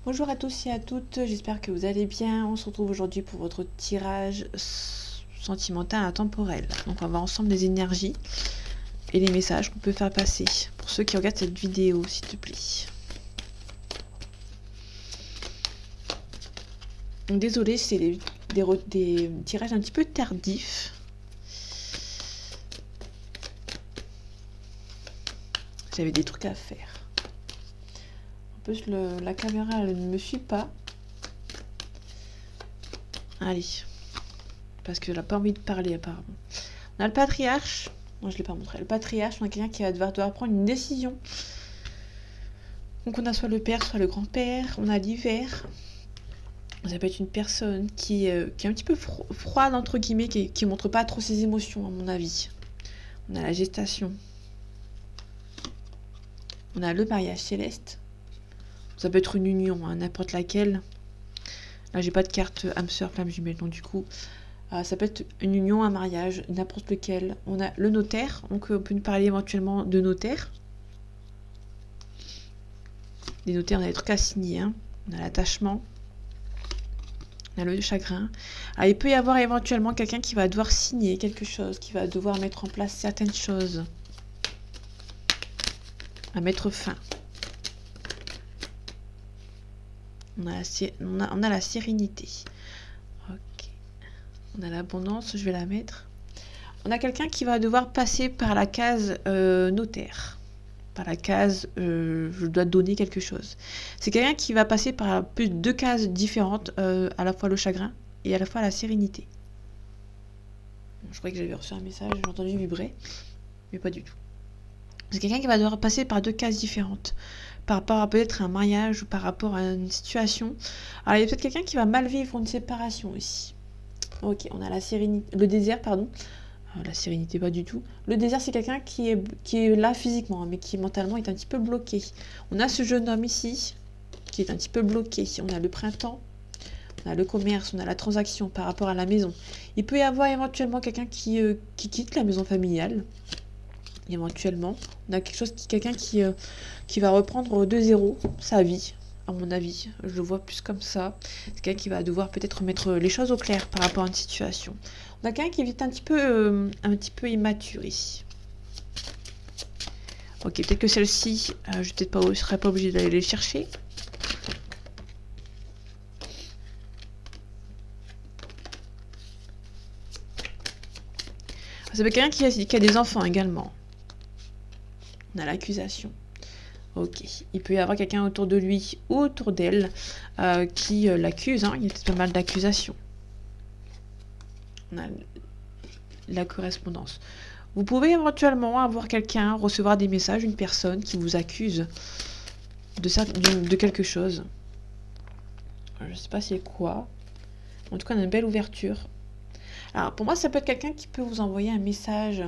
Bonjour à tous et à toutes, j'espère que vous allez bien. On se retrouve aujourd'hui pour votre tirage sentimental intemporel. Donc on va voir ensemble les énergies et les messages qu'on peut faire passer. Pour ceux qui regardent cette vidéo, s'il te plaît. Donc désolé, c'est des tirages un petit peu tardifs. J'avais des trucs à faire. En plus, la caméra elle ne me suit pas. Allez. Parce qu'elle n'a pas envie de parler apparemment. On a le patriarche. Non, je ne l'ai pas montré. Le patriarche, on a quelqu'un qui va devoir prendre une décision. Donc on a soit le père, soit le grand-père. On a l'hiver. Ça peut être une personne qui est un petit peu froide, entre guillemets, qui ne montre pas trop ses émotions, à mon avis. On a la gestation. On a le mariage céleste. Ça peut être une union, hein, n'importe laquelle. Là, j'ai pas de carte âme sœur, flamme jumelle, donc du coup, ça peut être une union, un mariage, n'importe lequel. On a le notaire, donc on peut nous parler éventuellement de notaire. Les notaires, on a des trucs à signer, hein. On a l'attachement. On a le chagrin. Alors, il peut y avoir éventuellement quelqu'un qui va devoir signer quelque chose, qui va devoir mettre en place certaines choses. À mettre fin. On a la sérénité. Ok. On a l'abondance, je vais la mettre. On a quelqu'un qui va devoir passer par la case notaire. Par la case je dois donner quelque chose. C'est quelqu'un qui va passer par plus de 2 cases différentes, à la fois le chagrin et à la fois la sérénité. Je croyais que j'avais reçu un message, j'ai entendu vibrer, mais pas du tout. C'est quelqu'un qui va devoir passer par 2 cases différentes, par rapport à peut-être un mariage ou par rapport à une situation. Alors il y a peut-être quelqu'un qui va mal vivre une séparation aussi. Ok, on a la sérénité, le désert, pardon. La sérénité, pas du tout. Le désert, c'est quelqu'un qui est là physiquement, mais qui mentalement est un petit peu bloqué. On a ce jeune homme ici, qui est un petit peu bloqué. On a le printemps, on a le commerce, on a la transaction par rapport à la maison. Il peut y avoir éventuellement quelqu'un qui quitte la maison familiale. Éventuellement, on a quelqu'un qui va reprendre de zéro sa vie, à mon avis. Je le vois plus comme ça. C'est quelqu'un qui va devoir peut-être mettre les choses au clair par rapport à une situation. On a quelqu'un qui est un petit peu immature ici. Ok, peut-être que celle-ci, je serais pas obligée d'aller les chercher. Ça peut être quelqu'un qui a des enfants également. On a l'accusation. Ok, il peut y avoir quelqu'un autour de lui ou autour d'elle qui l'accuse. Hein. Il y a peut-être pas mal d'accusations. On a la correspondance. Vous pouvez éventuellement avoir quelqu'un, recevoir des messages, une personne qui vous accuse de quelque chose. Je ne sais pas c'est quoi. En tout cas, on a une belle ouverture. Alors, pour moi, ça peut être quelqu'un qui peut vous envoyer un message.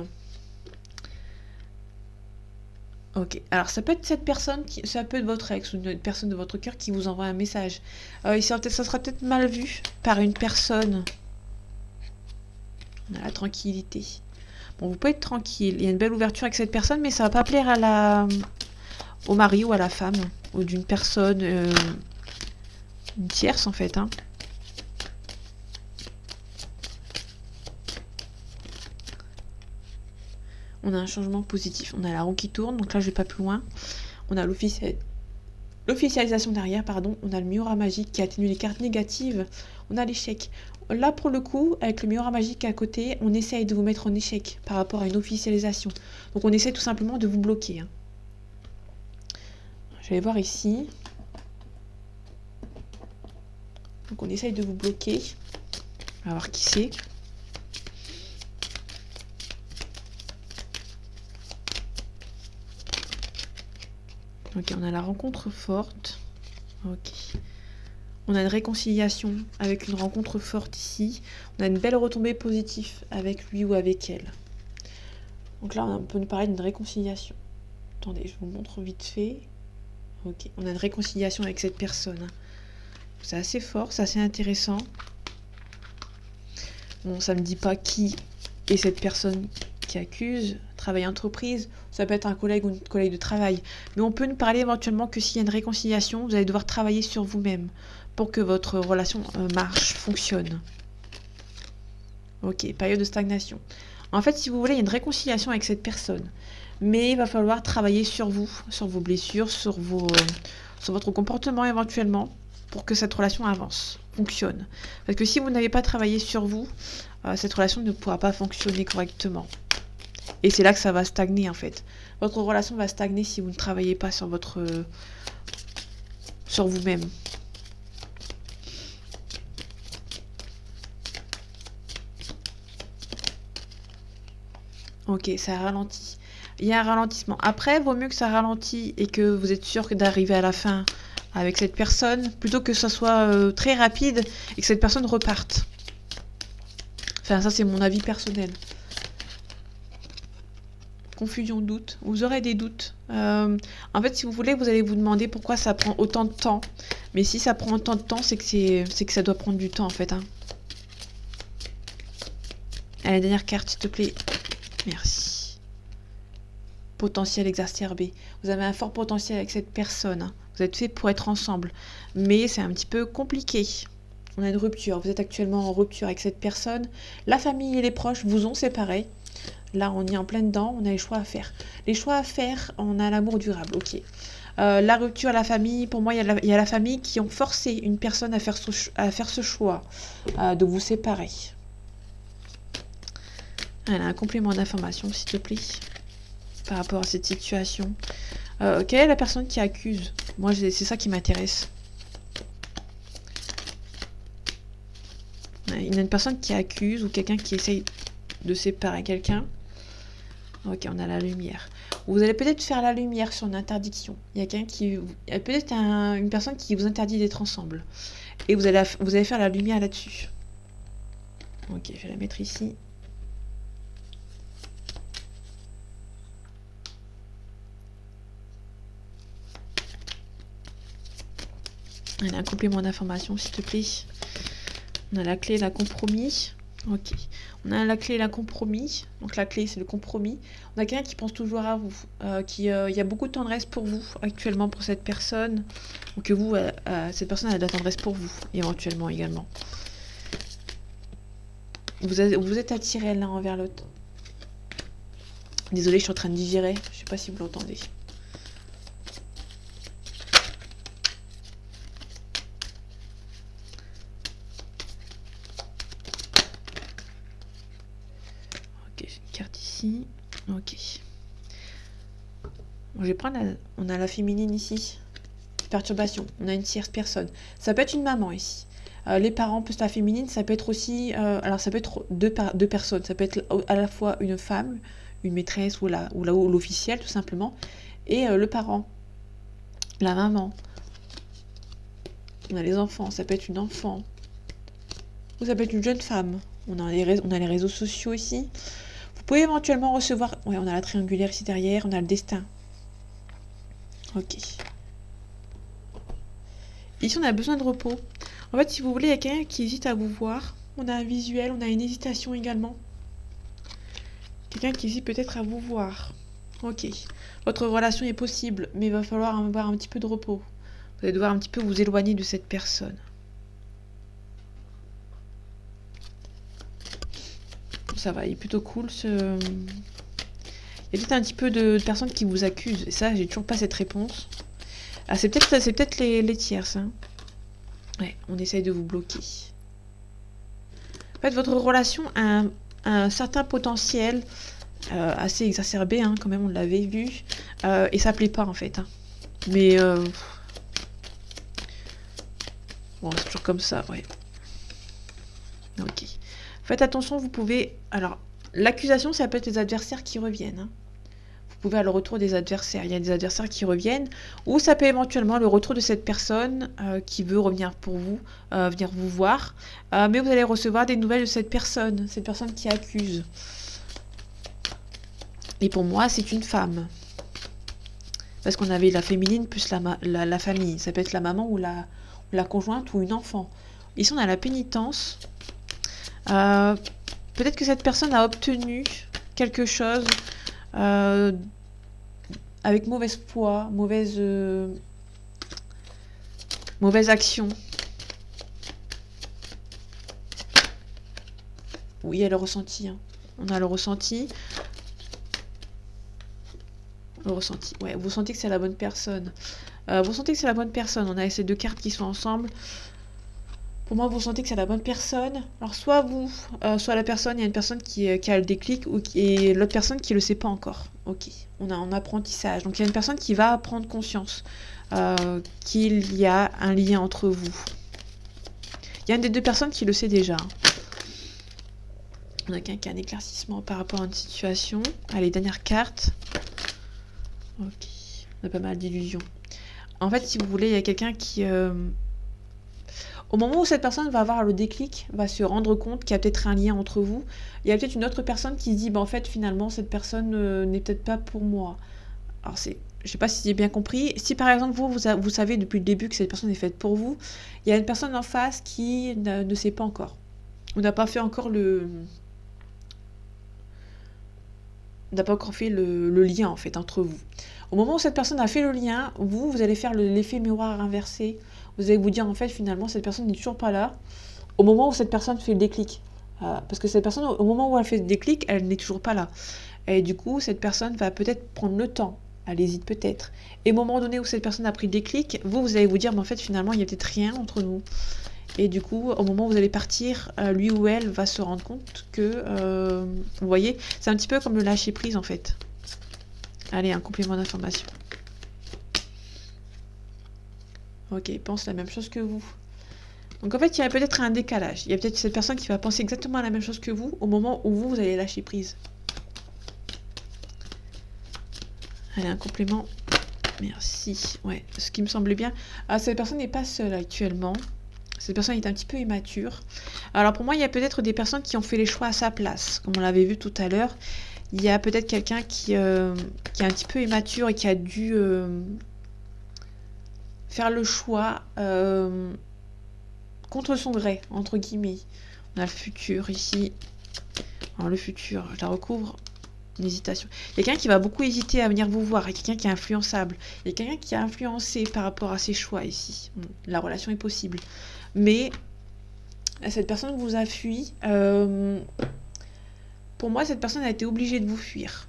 Ok, alors ça peut être cette personne, ça peut être votre ex ou une personne de votre cœur qui vous envoie un message. Ça sera peut-être mal vu par une personne. On a la tranquillité. Bon, vous pouvez être tranquille. Il y a une belle ouverture avec cette personne, mais ça va pas plaire au mari ou à la femme. Ou d'une personne une tierce en fait. Hein. On a un changement positif. On a la roue qui tourne, donc là je vais pas plus loin. On a l'officialisation derrière, pardon. On a le miroir magique qui atténue les cartes négatives. On a l'échec. Là, pour le coup, avec le miroir magique à côté, on essaye de vous mettre en échec par rapport à une officialisation. Donc, on essaie tout simplement de vous bloquer. Hein. Je vais voir ici. Donc, on essaye de vous bloquer. On va voir qui c'est. Ok, on a la rencontre forte. Ok. On a une réconciliation avec une rencontre forte ici. On a une belle retombée positive avec lui ou avec elle. Donc là, on peut nous parler d'une réconciliation. Attendez, je vous montre vite fait. Ok, on a une réconciliation avec cette personne. C'est assez fort, c'est assez intéressant. Bon, ça me dit pas qui est cette personne qui accuse, travail entreprise, ça peut être un collègue ou une collègue de travail. Mais on peut nous parler éventuellement que s'il y a une réconciliation, vous allez devoir travailler sur vous-même pour que votre relation marche, fonctionne. Ok, période de stagnation. En fait, si vous voulez, il y a une réconciliation avec cette personne. Mais il va falloir travailler sur vous, sur vos blessures, sur votre comportement éventuellement, pour que cette relation avance, fonctionne. Parce que si vous n'avez pas travaillé sur vous, cette relation ne pourra pas fonctionner correctement. Et c'est là que ça va stagner en fait. Votre relation va stagner si vous ne travaillez pas sur sur vous-même. Ok, ça ralentit. Il y a un ralentissement. Après, il vaut mieux que ça ralentit et que vous êtes sûr d'arriver à la fin avec cette personne, plutôt que ça soit très rapide et que cette personne reparte. Enfin, ça c'est mon avis personnel. Confusion, doute. Vous aurez des doutes. En fait, si vous voulez, vous allez vous demander pourquoi ça prend autant de temps. Mais si ça prend autant de temps, c'est que ça doit prendre du temps en fait. Hein. Allez, la dernière carte, s'il te plaît. Merci. Potentiel exacerbé. Vous avez un fort potentiel avec cette personne. Hein. Vous êtes fait pour être ensemble. Mais c'est un petit peu compliqué. On a une rupture. Vous êtes actuellement en rupture avec cette personne. La famille et les proches vous ont séparés. Là, on y est en plein dedans. On a les choix à faire. Les choix à faire, on a l'amour durable. Ok. La rupture à la famille, pour moi, il y a la famille qui ont forcé une personne à faire ce choix de vous séparer. Elle a un complément d'information, s'il te plaît, par rapport à cette situation. Quelle est la personne qui accuse? Moi, c'est ça qui m'intéresse. Il y a une personne qui accuse ou quelqu'un qui essaye de séparer quelqu'un. Ok, on a la lumière. Vous allez peut-être faire la lumière sur une interdiction. Il y a peut-être une personne qui vous interdit d'être ensemble. Et vous allez faire la lumière là-dessus. Ok, je vais la mettre ici. On a un complément d'information, s'il te plaît. On a la clé, la compromis. Ok. On a la clé, la compromis. Donc la clé, c'est le compromis. On a quelqu'un qui pense toujours à vous. Il y a beaucoup de tendresse pour vous actuellement pour cette personne. Ou que vous, cette personne a de la tendresse pour vous, éventuellement également. Vous êtes attirés l'un envers l'autre. Désolée, je suis en train de digérer. Je sais pas si vous l'entendez. Ici. Ok. Bon, je vais prendre on a la féminine ici. Perturbation. On a une tierce personne. Ça peut être une maman ici. Les parents plus la féminine, ça peut être aussi... alors ça peut être deux personnes. Ça peut être à la fois une femme, une maîtresse ou l'officiel tout simplement. Et le parent. La maman. On a les enfants. Ça peut être une enfant. Ou ça peut être une jeune femme. On a les réseaux sociaux ici. Vous pouvez éventuellement recevoir... Ouais, on a la triangulaire ici derrière, on a le destin. Ok. Ici, on a besoin de repos. En fait, si vous voulez, il y a quelqu'un qui hésite à vous voir. On a un visuel, on a une hésitation également. Quelqu'un qui hésite peut-être à vous voir. Ok. Votre relation est possible, mais il va falloir avoir un petit peu de repos. Vous allez devoir un petit peu vous éloigner de cette personne. Ça va, il est plutôt cool. Il y a peut-être un petit peu de personnes qui vous accusent. Et ça, j'ai toujours pas cette réponse. Ah, c'est peut-être les tierces. Hein. Ouais, on essaye de vous bloquer. En fait, votre relation a un certain potentiel assez exacerbé, hein, quand même, on l'avait vu. Et ça plaît pas, en fait. Hein. Mais... bon, c'est toujours comme ça, ouais. Ok. Faites attention, vous pouvez... Alors, l'accusation, ça peut être les adversaires qui reviennent. Hein. Vous pouvez avoir le retour des adversaires. Il y a des adversaires qui reviennent. Ou ça peut éventuellement le retour de cette personne qui veut revenir pour vous, venir vous voir. Mais vous allez recevoir des nouvelles de cette personne qui accuse. Et pour moi, c'est une femme. Parce qu'on avait la féminine plus la famille. Ça peut être la maman ou la conjointe ou une enfant. Ici, on a la pénitence. Peut-être que cette personne a obtenu quelque chose euh, avec mauvaise foi, mauvaise action. Oui, il y a le ressenti. Hein. On a le ressenti. Le ressenti. Ouais, vous sentez que c'est la bonne personne. Vous sentez que c'est la bonne personne. On a ces deux cartes qui sont ensemble. Pour moi, vous sentez que c'est la bonne personne. Alors, soit vous, soit la personne, il y a une personne qui a le déclic et l'autre personne qui ne le sait pas encore. Ok, on a un apprentissage. Donc, il y a une personne qui va prendre conscience qu'il y a un lien entre vous. Il y a une des deux personnes qui le sait déjà. On a quelqu'un qui a un éclaircissement par rapport à une situation. Allez, dernière carte. Ok, on a pas mal d'illusions. En fait, si vous voulez, il y a quelqu'un qui... Au moment où cette personne va avoir le déclic, va se rendre compte qu'il y a peut-être un lien entre vous, il y a peut-être une autre personne qui se dit, en fait, finalement, cette personne n'est peut-être pas pour moi. Alors, je ne sais pas si j'ai bien compris. Si, par exemple, vous savez depuis le début que cette personne est faite pour vous, il y a une personne en face qui ne sait pas encore. On n'a pas fait encore n'a pas encore fait le lien, en fait, entre vous. Au moment où cette personne a fait le lien, vous allez faire l'effet miroir inversé. Vous allez vous dire, en fait, finalement, cette personne n'est toujours pas là. Au moment où cette personne fait le déclic. Parce que cette personne, au moment où elle fait le déclic, elle n'est toujours pas là. Et du coup, cette personne va peut-être prendre le temps. Elle hésite peut-être. Et au moment donné où cette personne a pris le déclic, vous allez vous dire, en fait, finalement, il n'y a peut-être rien entre nous. Et du coup, au moment où vous allez partir, lui ou elle va se rendre compte que... vous voyez, c'est un petit peu comme le lâcher-prise, en fait. Allez, un complément d'information. Ok, il pense la même chose que vous. Donc en fait, il y a peut-être un décalage. Il y a peut-être cette personne qui va penser exactement la même chose que vous au moment où vous allez lâcher prise. Allez, un complément. Merci. Ouais, ce qui me semblait bien. Cette personne n'est pas seule actuellement. Cette personne est un petit peu immature. Alors pour moi, il y a peut-être des personnes qui ont fait les choix à sa place, comme on l'avait vu tout à l'heure. Il y a peut-être quelqu'un qui est un petit peu immature et qui a dû faire le choix contre son gré, entre guillemets. On a le futur ici. Alors le futur, je la recouvre. Une hésitation. Il y a quelqu'un qui va beaucoup hésiter à venir vous voir. Il y a quelqu'un qui est influençable. Il y a quelqu'un qui a influencé par rapport à ses choix ici. La relation est possible. Mais cette personne vous a fui. Pour moi, cette personne a été obligée de vous fuir.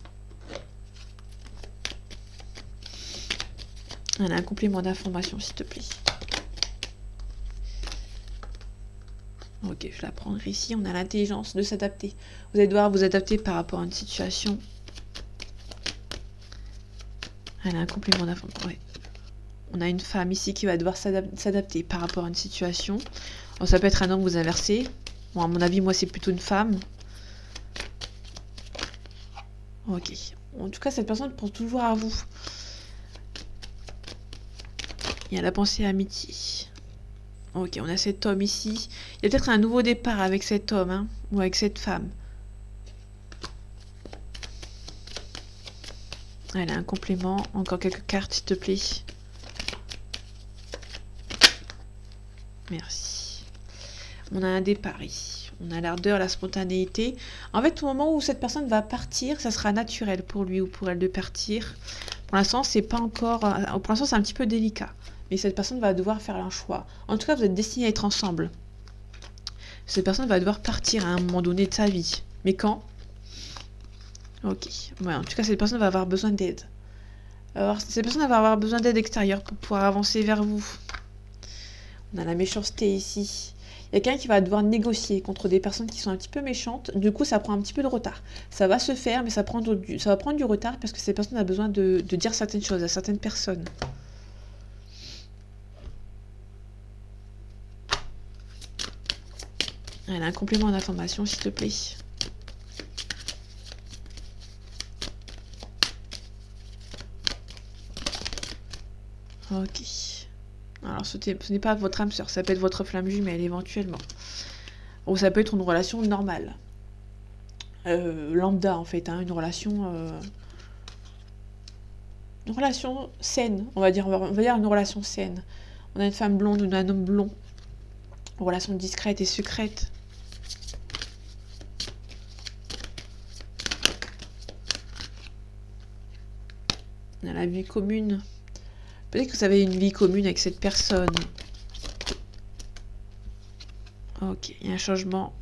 Elle a un complément d'information, s'il te plaît. Ok, je la prendrai ici. On a l'intelligence de s'adapter. Vous allez devoir vous adapter par rapport à une situation. Elle a un complément d'information. Ouais. On a une femme ici qui va devoir s'adapter par rapport à une situation. Bon, ça peut être un homme vous inversez. Bon, à mon avis, moi, c'est plutôt une femme. Ok. En tout cas, cette personne pense toujours à vous. Il y a la pensée amitié. Ok, on a cet homme ici. Il y a peut-être un nouveau départ avec cet homme, hein, ou avec cette femme. Elle a un complément. Encore quelques cartes, s'il te plaît. Merci. On a un départ ici. On a l'ardeur, la spontanéité. En fait, au moment où cette personne va partir, ça sera naturel pour lui ou pour elle de partir. Pour l'instant, c'est pas encore... Pour l'instant, c'est un petit peu délicat. Mais cette personne va devoir faire un choix. En tout cas, vous êtes destinés à être ensemble. Cette personne va devoir partir à un moment donné de sa vie. Mais quand? Ok. Ouais, en tout cas, cette personne va avoir besoin d'aide. Alors, cette personne va avoir besoin d'aide extérieure pour pouvoir avancer vers vous. On a la méchanceté ici. Il y a quelqu'un qui va devoir négocier contre des personnes qui sont un petit peu méchantes. Du coup, ça prend un petit peu de retard. Ça va se faire, mais ça va prendre du retard parce que cette personne a besoin de dire certaines choses à certaines personnes. Elle a un complément d'information, s'il te plaît. Ok. Alors, ce n'est pas votre âme sœur, ça peut être votre flamme jumelle, éventuellement. Ou ça peut être une relation normale. Lambda, en fait, hein, une relation saine, on va dire une relation saine. On a une femme blonde ou un homme blond. Une relation discrète et secrète. On a la vie commune. Peut-être que vous avez une vie commune avec cette personne. Ok, il y a un changement,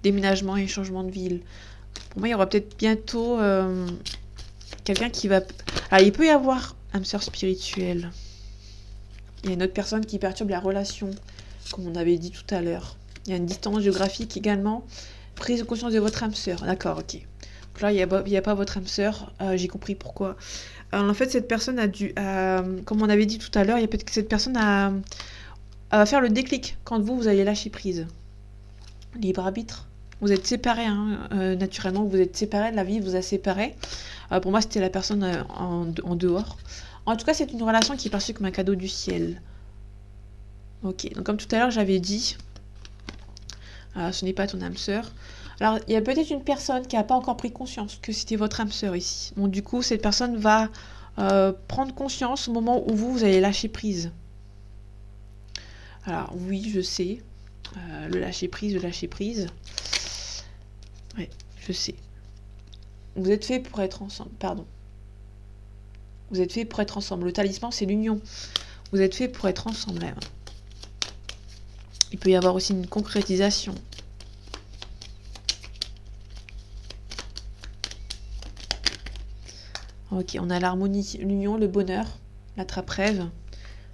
déménagement et changement de ville. Pour moi, il y aura peut-être bientôt quelqu'un qui va... Alors, il peut y avoir âme sœur spirituelle. Il y a une autre personne qui perturbe la relation, comme on avait dit tout à l'heure. Il y a une distance géographique également. Prise de conscience de votre âme sœur. D'accord, ok. Donc là, il n'y a pas votre âme sœur. J'ai compris pourquoi. Alors, en fait, cette personne a dû... comme on avait dit tout à l'heure, il y a peut-être que cette personne va faire le déclic quand vous allez lâcher prise. Libre arbitre. Vous êtes séparés, hein, naturellement, vous êtes séparés, la vie vous a séparés. Pour moi, c'était la personne en dehors. En tout cas, c'est une relation qui est perçue comme un cadeau du ciel. Ok, donc comme tout à l'heure, j'avais dit, ce n'est pas ton âme sœur. Alors, il y a peut-être une personne qui n'a pas encore pris conscience que c'était votre âme sœur ici. Donc, du coup, cette personne va prendre conscience au moment où vous allez lâcher prise. Alors, oui, je sais. Le lâcher prise. Ouais, je sais. Vous êtes fait pour être ensemble, pardon. Vous êtes fait pour être ensemble. Le talisman, c'est l'union. Vous êtes fait pour être ensemble. Là. Il peut y avoir aussi une concrétisation. Ok, on a l'harmonie, l'union, le bonheur, la trappe-rêve.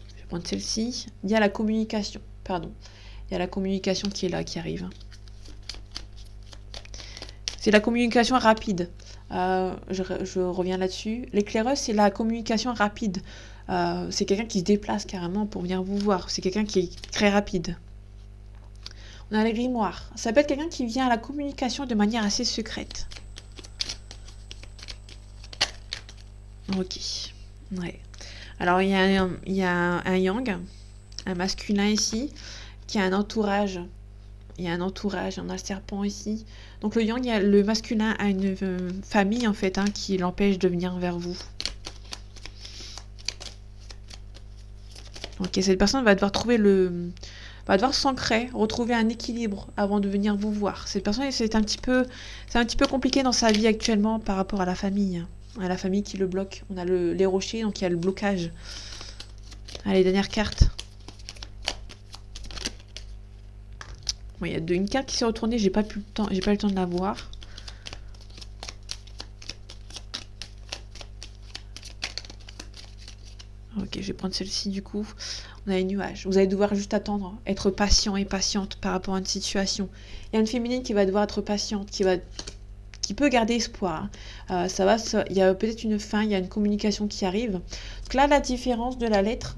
Je vais prendre celle-ci. Il y a la communication, pardon. Il y a la communication qui est là, qui arrive. C'est la communication rapide. Je reviens là-dessus. L'éclaireuse, c'est la communication rapide. C'est quelqu'un qui se déplace carrément pour venir vous voir. C'est quelqu'un qui est très rapide. On a les grimoires. Ça peut être quelqu'un qui vient à la communication de manière assez secrète. Ok. Ouais. Alors, il y a un yang, un masculin ici, qui a un entourage. Il y a un entourage, on a le serpent ici. Donc le yang, le masculin a une famille en fait, hein, qui l'empêche de venir vers vous. Ok, cette personne va devoir va devoir s'ancrer, retrouver un équilibre avant de venir vous voir. Cette personne, c'est un petit peu compliqué dans sa vie actuellement par rapport à la famille qui le bloque. On a les rochers, donc il y a le blocage. Allez, dernière carte. Bon, il y a une carte qui s'est retournée, j'ai pas eu le temps de la voir. Ok, je vais prendre celle-ci du coup. On a les nuages. Vous allez devoir juste attendre, être patient et patiente par rapport à une situation. Il y a une féminine qui va devoir être patiente, qui peut garder espoir. Il y a peut-être une fin, il y a une communication qui arrive. Donc là, la différence de la lettre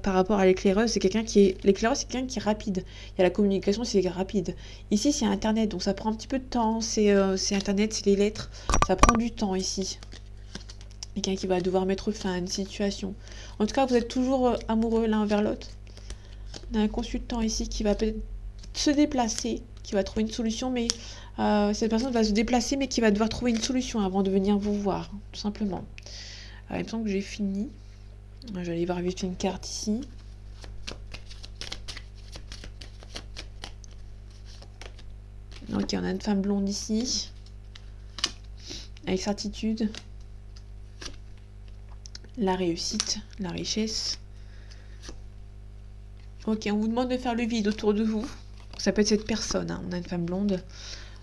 par rapport à l'éclaireuse, c'est quelqu'un qui est rapide. Il y a la communication, c'est rapide. Ici, c'est Internet, donc ça prend un petit peu de temps. C'est Internet, c'est les lettres. Ça prend du temps ici. Quelqu'un qui va devoir mettre fin à une situation. En tout cas, vous êtes toujours amoureux l'un envers l'autre. On a un consultant ici qui va peut-être se déplacer, qui va trouver une solution, mais cette personne va se déplacer, mais qui va devoir trouver une solution avant de venir vous voir, tout simplement. Il me semble que j'ai fini. Je vais aller voir vite une carte ici. Ok, on a une femme blonde ici. Avec certitude. La réussite, la richesse. Ok, on vous demande de faire le vide autour de vous. Ça peut être cette personne, hein. On a une femme blonde,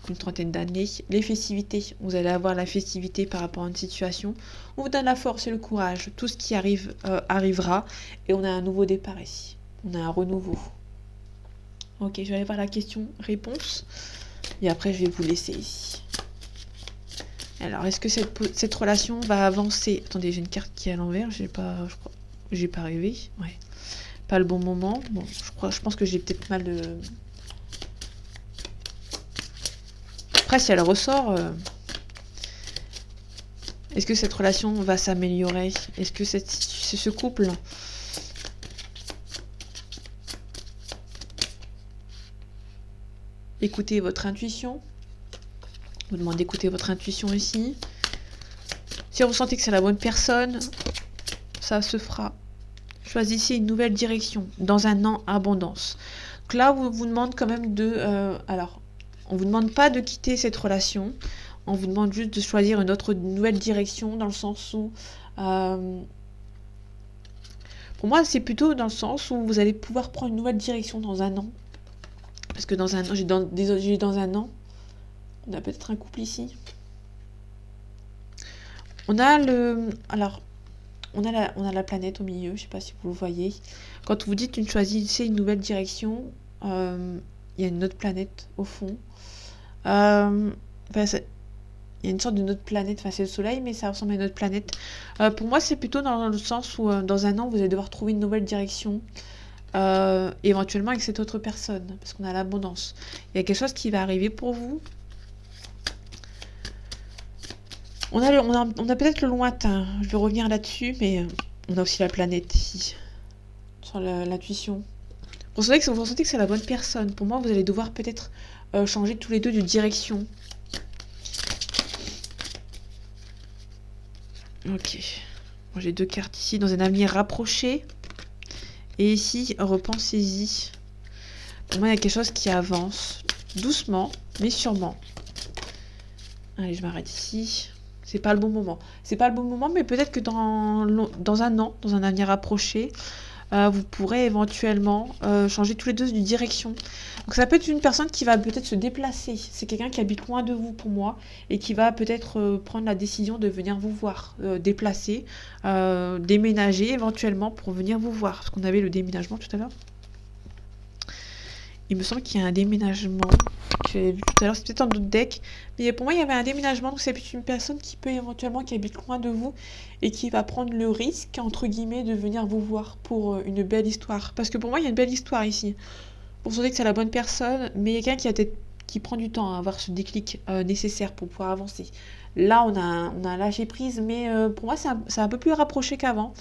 une trentaine d'années. Les festivités, vous allez avoir la festivité par rapport à une situation. On vous donne la force et le courage. Tout ce qui arrive arrivera. Et on a un nouveau départ ici. On a un renouveau. Ok, je vais aller voir la question-réponse. Et après, je vais vous laisser ici. Alors, est-ce que cette relation va avancer? Attendez, j'ai une carte qui est à l'envers. Je crois, j'ai pas rêvé. Ouais. Pas le bon moment. Bon, je pense que j'ai peut-être mal de... Après, si elle ressort, est-ce que cette relation va s'améliorer? Est-ce que ce couple... Écoutez votre intuition. Vous demandez d'écouter votre intuition ici. Si vous sentez que c'est la bonne personne, ça se fera. Choisissez une nouvelle direction dans un an abondance. Donc là, on vous demande quand même alors, on vous demande pas de quitter cette relation. On vous demande juste de choisir une nouvelle direction dans le sens où Pour moi, c'est plutôt dans le sens où vous allez pouvoir prendre une nouvelle direction dans un an. Parce que dans un an, j'ai dans un an, on a peut-être un couple ici. On a alors, on a la planète au milieu, je sais pas si vous le voyez. Quand vous dites choisissez une nouvelle direction, il y a une autre planète au fond. Il y a une sorte d'une autre planète, enfin c'est le soleil, mais ça ressemble à une autre planète. Pour moi, c'est plutôt dans le sens où dans un an, vous allez devoir trouver une nouvelle direction, éventuellement avec cette autre personne, parce qu'on a l'abondance. Il y a quelque chose qui va arriver pour vous. On a peut-être le lointain, je vais revenir là-dessus, mais on a aussi la planète ici, sur l'intuition. Vous sentez que c'est la bonne personne. Pour moi, vous allez devoir peut-être changer tous les deux de direction. Ok. Moi, j'ai 2 cartes ici, dans un avenir rapproché. Et ici, repensez-y. Pour moi, il y a quelque chose qui avance. Doucement, mais sûrement. Allez, je m'arrête ici. C'est pas le bon moment. C'est pas le bon moment, mais peut-être que dans un an, dans un avenir rapproché, vous pourrez éventuellement changer tous les deux de direction. Donc ça peut être une personne qui va peut-être se déplacer. C'est quelqu'un qui habite loin de vous pour moi et qui va peut-être prendre la décision de venir vous voir, déplacer, déménager éventuellement pour venir vous voir. Parce qu'on avait le déménagement tout à l'heure. Il me semble qu'il y a un déménagement que j'avais vu tout à l'heure, c'est peut-être un autre deck, mais pour moi il y avait un déménagement, donc c'est peut-être une personne qui peut éventuellement, qui habite loin de vous et qui va prendre le risque, entre guillemets, de venir vous voir pour une belle histoire. Parce que pour moi il y a une belle histoire ici. Vous sentez que c'est la bonne personne, mais il y a quelqu'un qui prend du temps à avoir ce déclic nécessaire pour pouvoir avancer. Là, on a un lâcher prise, mais pour moi, c'est un peu plus rapproché qu'avant.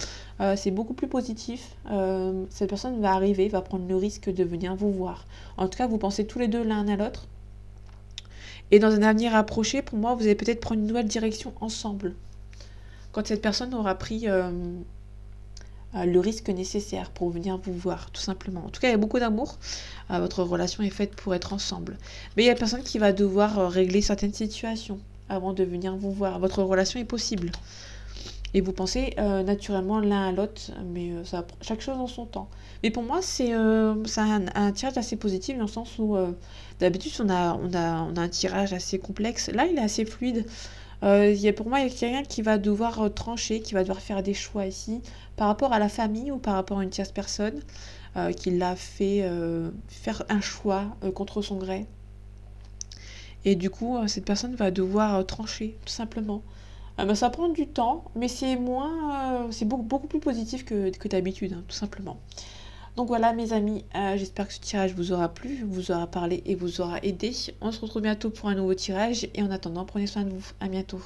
C'est beaucoup plus positif. Cette personne va arriver, va prendre le risque de venir vous voir. En tout cas, vous pensez tous les deux l'un à l'autre. Et dans un avenir rapproché, pour moi, vous allez peut-être prendre une nouvelle direction ensemble. Quand cette personne aura pris le risque nécessaire pour venir vous voir, tout simplement. En tout cas, il y a beaucoup d'amour. Votre relation est faite pour être ensemble. Mais il y a personne qui va devoir régler certaines situations avant de venir vous voir. Votre relation est possible. Et vous pensez naturellement l'un à l'autre, mais chaque chose en son temps. Mais pour moi, c'est un tirage assez positif dans le sens où d'habitude, on a un tirage assez complexe. Là, il est assez fluide. Pour moi, il y a quelqu'un qui va devoir trancher, qui va devoir faire des choix ici, par rapport à la famille ou par rapport à une tierce personne qui l'a fait faire un choix contre son gré. Et du coup, cette personne va devoir trancher, tout simplement. Ça prend du temps, mais c'est beaucoup plus positif que d'habitude, hein, tout simplement. Donc voilà mes amis, j'espère que ce tirage vous aura plu, vous aura parlé et vous aura aidé. On se retrouve bientôt pour un nouveau tirage et en attendant, prenez soin de vous. À bientôt.